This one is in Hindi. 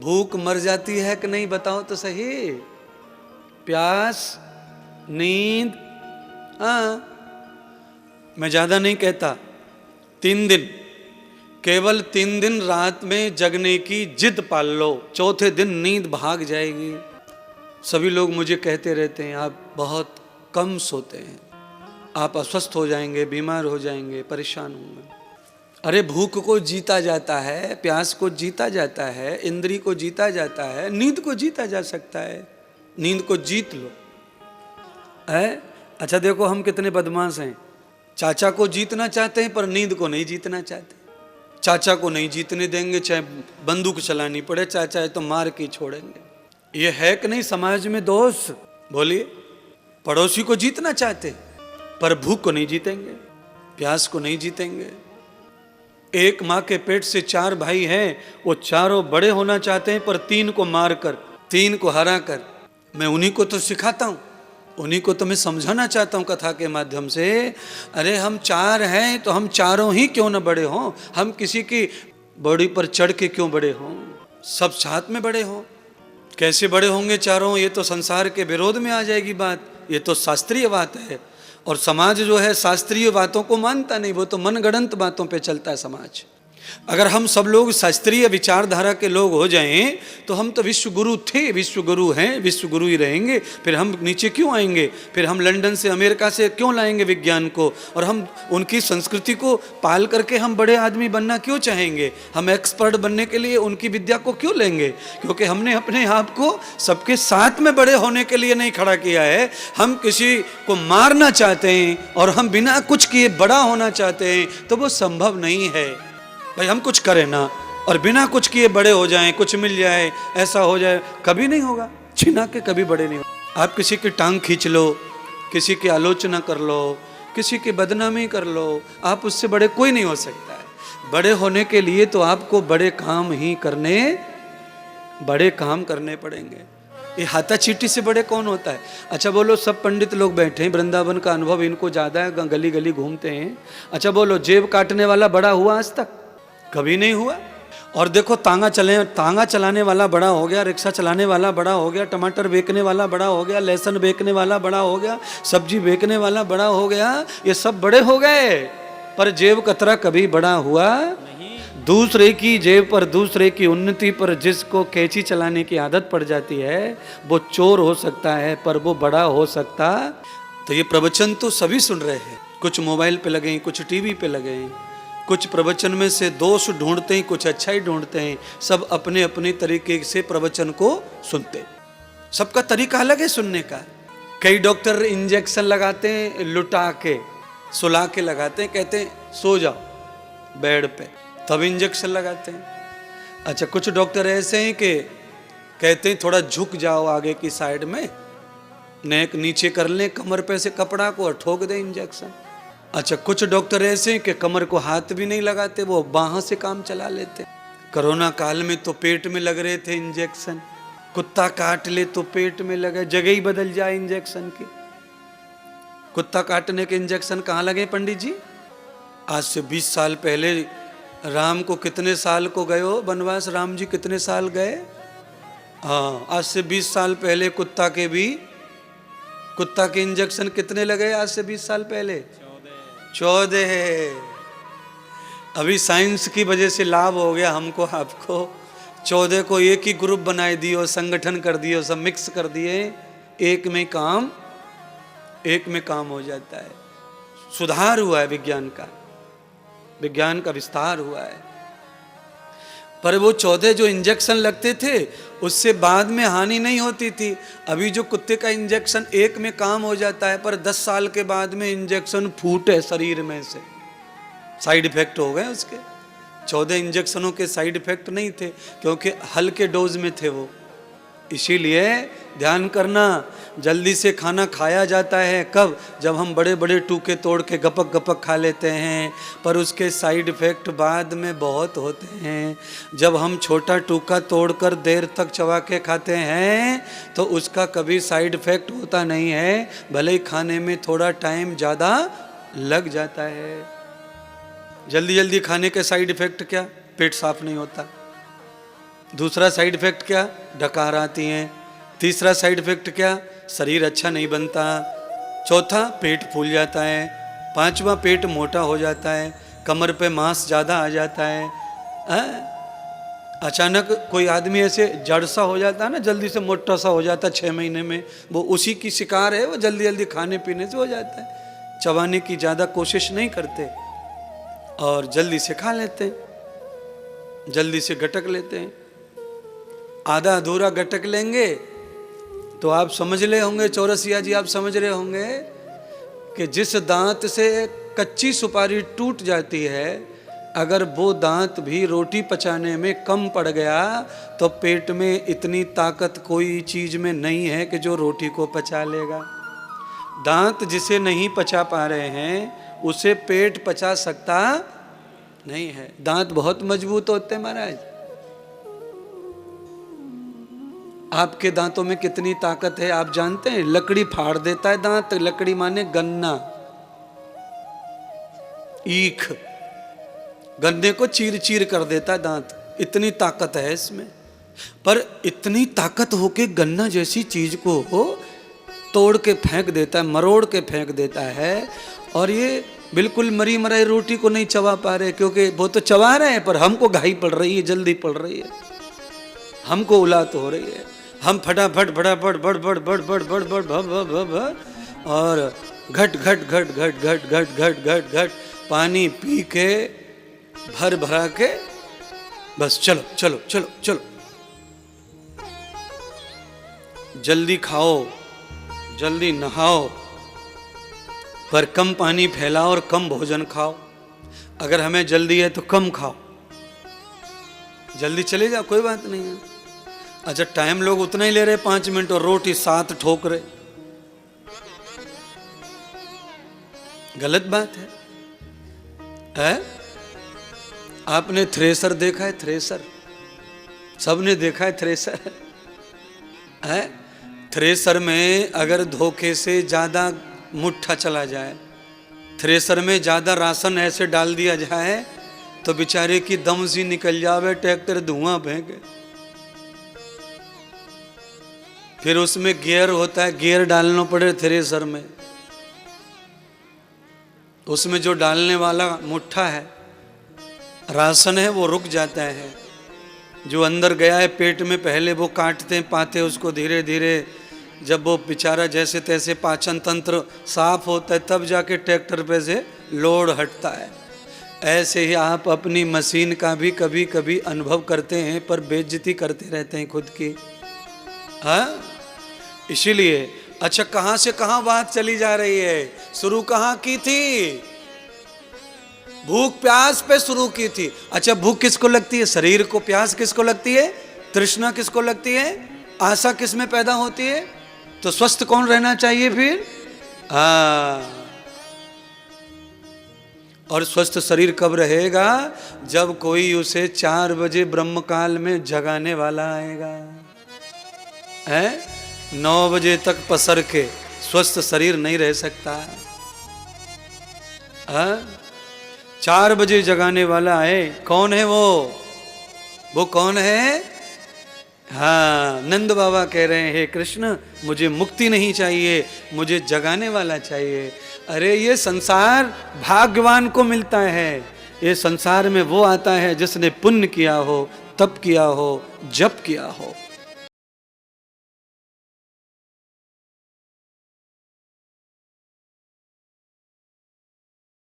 भूख मर जाती है कि नहीं बताओ तो सही। प्यास, नींद, हाँ मैं ज्यादा नहीं कहता, 3 दिन, केवल 3 दिन रात में जगने की जिद पाल लो, चौथे दिन नींद भाग जाएगी। सभी लोग मुझे कहते रहते हैं आप बहुत कम सोते हैं, आप अस्वस्थ हो जाएंगे, बीमार हो जाएंगे, परेशान होंगे। अरे भूख को जीता जाता है, प्यास को जीता जाता है, इंद्री को जीता जाता है, नींद को जीता जा सकता है। नींद को जीत लो है। अच्छा देखो हम कितने बदमाश हैं, चाचा को जीतना चाहते हैं पर नींद को नहीं जीतना चाहते। चाचा को नहीं जीतने देंगे, चाहे बंदूक चलानी पड़े, चाचा है तो मार के छोड़ेंगे। ये है कि नहीं समाज में दोष? बोलिए। पड़ोसी को जीतना चाहते पर भूख को नहीं जीतेंगे, प्यास को नहीं जीतेंगे। एक माँ के पेट से 4 भाई हैं, वो चारों बड़े होना चाहते हैं पर 3 को मारकर, 3 को हरा कर। मैं उन्हीं को तो सिखाता हूँ, उन्हीं को तो मैं समझाना चाहता हूँ कथा के माध्यम से। अरे हम 4 हैं तो हम चारों ही क्यों न बड़े हों, हम किसी की बॉडी पर चढ़ के क्यों बड़े हों, सब साथ में बड़े हों। कैसे बड़े होंगे चारों, ये तो संसार के विरोध में आ जाएगी बात, ये तो शास्त्रीय बात है। और समाज जो है शास्त्रीय बातों को मानता नहीं, वो तो मनगढ़ंत बातों पे चलता है समाज। अगर हम सब लोग शास्त्रीय विचारधारा के लोग हो जाएं तो हम तो विश्व गुरु थे, विश्व गुरु हैं, विश्व गुरु ही रहेंगे। फिर हम नीचे क्यों आएंगे, फिर हम लंदन से अमेरिका से क्यों लाएंगे विज्ञान को, और हम उनकी संस्कृति को पाल करके हम बड़े आदमी बनना क्यों चाहेंगे, हम एक्सपर्ट बनने के लिए उनकी विद्या को क्यों लेंगे? क्योंकि हमने अपने आप को सबके साथ में बड़े होने के लिए नहीं खड़ा किया है। हम किसी को मारना चाहते हैं और हम बिना कुछ किए बड़ा होना चाहते हैं तो वो संभव नहीं है। भाई हम कुछ करें ना और बिना कुछ किए बड़े हो जाएं, कुछ मिल जाए, ऐसा हो जाए, कभी नहीं होगा। छिना के कभी बड़े नहीं होगा। आप किसी की टांग खींच लो, किसी की आलोचना कर लो, किसी की बदनामी कर लो, आप उससे बड़े कोई नहीं हो सकता है। बड़े होने के लिए तो आपको बड़े काम करने पड़ेंगे। ये हाथा चीटी से बड़े कौन होता है? अच्छा बोलो, सब पंडित लोग बैठे हैं, वृंदावन का अनुभव इनको ज्यादा है, गली गली घूमते हैं। अच्छा बोलो, जेब काटने वाला बड़ा हुआ आज तक? कभी नहीं हुआ। और देखो तांगा चलाने वाला बड़ा हो गया, रिक्शा चलाने वाला बड़ा हो गया, टमाटर बेचने वाला बड़ा हो गया, लहसुन बेचने वाला बड़ा हो गया, सब्जी बेचने वाला बड़ा हो गया, ये सब बड़े हो गए, पर जेब कतरा कभी बड़ा हुआ नहीं। दूसरे की जेब पर, दूसरे की उन्नति पर जिसको कैंची चलाने की आदत पड़ जाती है वो चोर हो सकता है पर वो बड़ा हो सकता। तो ये प्रवचन तो सभी सुन रहे हैं, कुछ मोबाइल पे लगे हैं, कुछ टीवी पे लगे हैं, कुछ प्रवचन में से दोष ढूंढते हैं, कुछ अच्छा ही ढूंढते हैं। सब अपने अपने तरीके से प्रवचन को सुनते, सबका तरीका अलग है सुनने का। कई डॉक्टर इंजेक्शन लगाते हैं, लुटा के सुला के लगाते हैं, कहते हैं सो जाओ बेड पे, तब इंजेक्शन लगाते हैं। अच्छा कुछ डॉक्टर ऐसे हैं कि कहते हैं थोड़ा झुक जाओ आगे की साइड में, नेक नीचे कर लें कमर पे से कपड़ा को और ठोक दें इंजेक्शन। अच्छा कुछ डॉक्टर ऐसे हैं कि कमर को हाथ भी नहीं लगाते, वो बाह से काम चला लेते। कोरोना काल में तो पेट में लग रहे थे इंजेक्शन, कुत्ता काट ले तो पेट में लगे, जगह ही बदल जाए इंजेक्शन की। कुत्ता काटने के इंजेक्शन कहाँ लगे पंडित जी? आज से 20 साल पहले राम को कितने साल को गए हो वनवास, राम जी कितने साल गए? हाँ आज से 20 साल पहले कुत्ता के इंजेक्शन कितने लगे? आज से 20 साल पहले 14। अभी साइंस की वजह से लाभ हो गया हमको आपको, 14 को एक ही ग्रुप बनाए दियो, संगठन कर दियो, सब मिक्स कर दिए, एक में काम हो जाता है। सुधार हुआ है विज्ञान का विस्तार हुआ है। पर वो 14 जो इंजेक्शन लगते थे उससे बाद में हानि नहीं होती थी। अभी जो कुत्ते का इंजेक्शन एक में काम हो जाता है पर 10 साल के बाद में इंजेक्शन फूटे शरीर में से, साइड इफेक्ट हो गए उसके। 14 इंजेक्शनों के साइड इफेक्ट नहीं थे क्योंकि हल्के डोज में थे वो। इसीलिए ध्यान करना, जल्दी से खाना खाया जाता है कब? जब हम बड़े बड़े टूके तोड़ के गपक गपक खा लेते हैं, पर उसके साइड इफ़ेक्ट बाद में बहुत होते हैं। जब हम छोटा टूका तोड़कर देर तक चबा के खाते हैं तो उसका कभी साइड इफ़ेक्ट होता नहीं है, भले ही खाने में थोड़ा टाइम ज़्यादा लग जाता है। जल्दी जल्दी खाने के साइड इफ़ेक्ट क्या? पेट साफ नहीं होता, दूसरा साइड इफेक्ट क्या? डकार आती हैं। तीसरा साइड इफेक्ट क्या? शरीर अच्छा नहीं बनता। चौथा, पेट फूल जाता है। पांचवा, पेट मोटा हो जाता है, कमर पे मांस ज़्यादा आ जाता है। अचानक कोई आदमी ऐसे जड़ सा हो जाता है ना, जल्दी से मोटा सा हो जाता है 6 महीने में, वो उसी की शिकार है। वो जल्दी जल्दी खाने पीने से हो जाता है, चबाने की ज़्यादा कोशिश नहीं करते और जल्दी से खा लेते हैं, जल्दी से गटक लेते हैं। आधा अधूरा गटक लेंगे तो आप समझ ले होंगे, चौरसिया जी आप समझ रहे होंगे कि जिस दांत से कच्ची सुपारी टूट जाती है, अगर वो दांत भी रोटी पचाने में कम पड़ गया तो पेट में इतनी ताकत कोई चीज में नहीं है कि जो रोटी को पचा लेगा। दांत जिसे नहीं पचा पा रहे हैं उसे पेट पचा सकता नहीं है। दांत बहुत मजबूत होते हैं महाराज। आपके दांतों में कितनी ताकत है आप जानते हैं? लकड़ी फाड़ देता है दांत। लकड़ी माने गन्ना, ईख, गन्ने को चीर चीर कर देता है दांत। इतनी ताकत है इसमें। पर इतनी ताकत होके गन्ना जैसी चीज को तोड़ के फेंक देता है, मरोड़ के फेंक देता है। और ये बिल्कुल मरी मराई रोटी को नहीं चबा पा रहे, क्योंकि वो तो चबा रहे हैं पर हमको घाई पड़ रही है, जल्दी पड़ रही है, हमको उलात हो रही है। हम फटाफट फटाफट बड़ बड़ बड़ बड़ बड़ बड़ भ और घट घट घट घट घट घट घट घट घट पानी पी के भर भरा के बस चलो चलो चलो चलो, जल्दी खाओ, जल्दी नहाओ, पर कम पानी फैलाओ और कम भोजन खाओ। अगर हमें जल्दी है तो कम खाओ, जल्दी चले जाओ, कोई बात नहीं है। अच्छा, टाइम लोग उतना ही ले रहे 5 मिनट और रोटी 7 ठोक रहे, गलत बात है? आपने थ्रेसर देखा है? थ्रेसर सबने देखा है थ्रेसर है? थ्रेसर में अगर धोखे से ज्यादा मुट्ठा चला जाए, थ्रेसर में ज्यादा राशन ऐसे डाल दिया जाए तो बेचारे की दम सी निकल जावे, ट्रैक्टर धुआं फेंके। फिर उसमें गियर होता है, गियर डालना पड़े थ्रेसर में। उसमें जो डालने वाला मुट्ठा है, राशन है, वो रुक जाता है। जो अंदर गया है पेट में, पहले वो काटते पाते उसको धीरे धीरे, जब वो बेचारा जैसे तैसे पाचन तंत्र साफ होता है तब जाके ट्रैक्टर पे से लोड हटता है। ऐसे ही आप अपनी मशीन का भी कभी कभी अनुभव करते हैं पर बेइज्जती करते रहते हैं खुद की। हाँ, इसीलिए अच्छा, कहां से कहां बात चली जा रही है? शुरू कहां की थी? भूख प्यास पे शुरू की थी। अच्छा, भूख किसको लगती है? शरीर को। प्यास किसको लगती है? तृष्णा किसको लगती है? आशा किस में पैदा होती है? तो स्वस्थ कौन रहना चाहिए फिर? और स्वस्थ शरीर कब रहेगा? जब कोई उसे 4 बजे ब्रह्म काल में जगाने वाला आएगा। 9 बजे तक पसर के स्वस्थ शरीर नहीं रह सकता। 4 बजे जगाने वाला है। कौन है वो कौन है? हाँ, नंद बाबा कह रहे हैं, कृष्ण मुझे मुक्ति नहीं चाहिए, मुझे जगाने वाला चाहिए। अरे ये संसार भाग्यवान को मिलता है। ये संसार में वो आता है जिसने पुण्य किया हो, तप किया हो, जप किया हो।